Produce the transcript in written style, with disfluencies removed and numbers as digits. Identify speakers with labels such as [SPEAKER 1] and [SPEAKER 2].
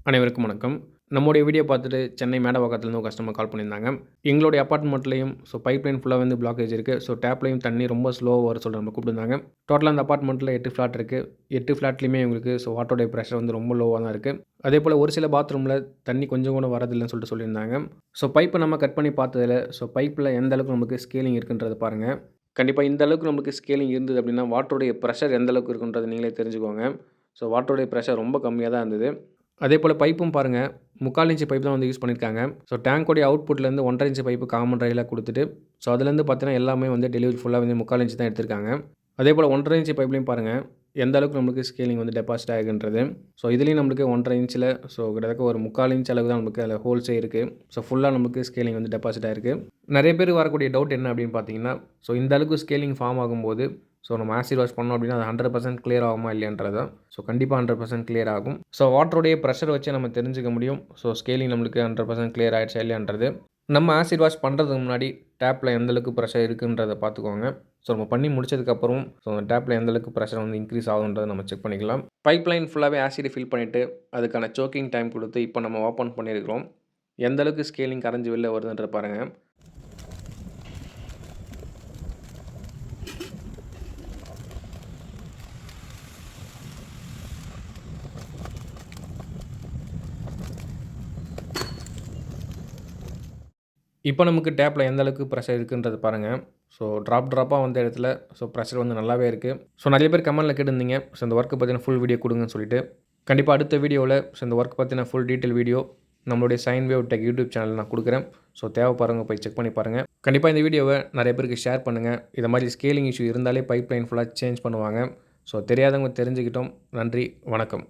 [SPEAKER 1] அனைவருக்கும் வணக்கம். நம்முடைய வீடியோ பார்த்துட்டு சென்னை மேடவாக்கத்துலேருந்து ஒரு கஸ்டமர் கால் பண்ணியிருந்தாங்க. எங்களுடைய அப்பார்ட்மெண்ட்லேயும் பைப்லைன் ஃபுல்லாக வந்து பிளாக்கேஜ் இருக்குது. டேப்லேயும் தண்ணி ரொம்ப ஸ்லோவாக வர சொல்லி நம்ம கூப்பிட்டுருந்தாங்க. டோட்டலாக அந்த அப்பார்ட்மெண்ட்டில் 8 ஃப்ளாட் இருக்குது. 8 ஃப்ளாட்லேயுமே எங்களுக்கு வாட்டருடைய ப்ரெஷர் வந்து ரொம்ப லோவாக தான் இருக்குது. அதேபோல் ஒரு சில பாத்ரூமில் தண்ணி கொஞ்சம் கூட வரதில்லைன்னு சொல்லியிருந்தாங்க. பைப்பை நம்ம கட் பண்ணி பார்த்ததில் பைப்பில் எந்த அளவுக்கு நமக்கு ஸ்கேலிங் இருக்குன்றதை பாருங்கள். கண்டிப்பாக இந்த அளவுக்கு நமக்கு ஸ்கேலிங் இருந்தது அப்படின்னா வாட்டருடைய ப்ரெஷர் எந்த அளவுக்கு இருக்குன்றதை நீங்களே தெரிஞ்சுக்கோங்க. வாட்டருடைய ப்ரெஷர் ரொம்ப கம்மியாக தான் இருந்தது. அதேபோல் பைப்பும் பாருங்கள், 3/4 இன்ச் பைப் தான் வந்து யூஸ் பண்ணியிருக்காங்க. டேங்கோடைய அவுட்புட்லேருந்து 1.5 இன்ச் பைப்பு காமன் ரயிலாக கொடுத்துட்டு அதுலேருந்து பார்த்தீங்கன்னா எல்லாமே வந்து டெலிவரி ஃபுல்லாக வந்து 3/4 இன்ச் தான் எடுத்திருக்காங்க. அதேபோல் 1.5 இன்ச் பைப்லையும் பாருங்கள் எந்த அளவுக்கு நம்மளுக்கு ஸ்கேலிங் வந்து டெபாசிட் ஆகுன்றது. இதுலேயும் நம்மளுக்கு 1.5 இன்ச்சில் கிட்டத்தட்ட ஒரு 3/4 இன்ச் அளவு தான் நமக்கு அதில் ஹோல்ஸே இருக்குது. ஃபுல்லாக நமக்கு ஸ்கேலிங் வந்து டெபாசிட் ஆகிருக்கு. நிறைய பேர் வரக்கூடிய டவுட் என்ன அப்படின்னு பார்த்தீங்கன்னா, இந்த அளவுக்கு ஸ்கேலிங் ஃபார்ம் ஆகும்போது நம்ம ஆசிட் வாஷ் பண்ணோம் அப்படின்னா அது 100% கிளியர் ஆகுமா இல்லையான்றது தான். கண்டிப்பாக 100% கிளியர் ஆகும். வாட்டருடைய ப்ரெஷர் வச்சு நம்ம தெரிஞ்சுக்க முடியும். ஸ்கேலிங் நம்மளுக்கு 100% கிளியர் ஆகிடுச்சா இல்லையான்றது. நம்ம ஆசிட் வாஷ் பண்ணுறதுக்கு முன்னாடி டேப்பில் எந்தளவுக்கு ப்ரெஷர் இருக்குன்றதை பார்த்துக்கோங்க. நம்ம பண்ணி முடிச்சதுக்கப்புறம் அந்த டேப்பில் எந்தளவுக்கு ப்ரெஷர் வந்து இன்க்ரீஸ் ஆகுன்றதை நம்ம செக் பண்ணிக்கலாம். பைப் லைன் ஃபுல்லாகவே ஆசிட் ஃபில் பண்ணிவிட்டு அதுக்கான சோக்கிங் டைம் கொடுத்து இப்போ நம்ம ஓப்பன் பண்ணியிருக்கிறோம். எந்தளவுக்கு ஸ்கேலிங் கரைஞ்சி வெளில வருதுன்ற பாருங்கள். இப்போ நமக்கு டேப்பில் எந்த அளவுக்கு ப்ரெஷர் இருக்குன்றது பாருங்கள். ட்ராப்பாக வந்த இடத்துல ப்ரெஷர் வந்து நல்லாவே இருக்குது. நிறைய பேர் கமெண்ட்டில் கேட்டிருந்தீங்க இந்த ஒர்க்கை பற்றின ஃபுல் வீடியோ கொடுங்கன்னு சொல்லிட்டு. கண்டிப்பாக அடுத்த வீடியோவில் இந்த ஒர்க் பற்றின ஃபுல் டீட்டெயில் வீடியோ நம்மளுடைய sine wave tech YouTube channel நான் கொடுக்குறேன். தேவைப்படுறவங்க போய் செக் பண்ணி பாருங்கள். கண்டிப்பாக இந்த வீடியோவை நிறைய பேருக்கு ஷேர் பண்ணுங்கள். இதை மாதிரி ஸ்கேலிங் இஷ்யூ இருந்தாலே பைப் லைன் ஃபுல்லாக சேஞ்ச் பண்ணுவாங்க. தெரியாதவங்க தெரிஞ்சுக்கிட்டோம். நன்றி, வணக்கம்.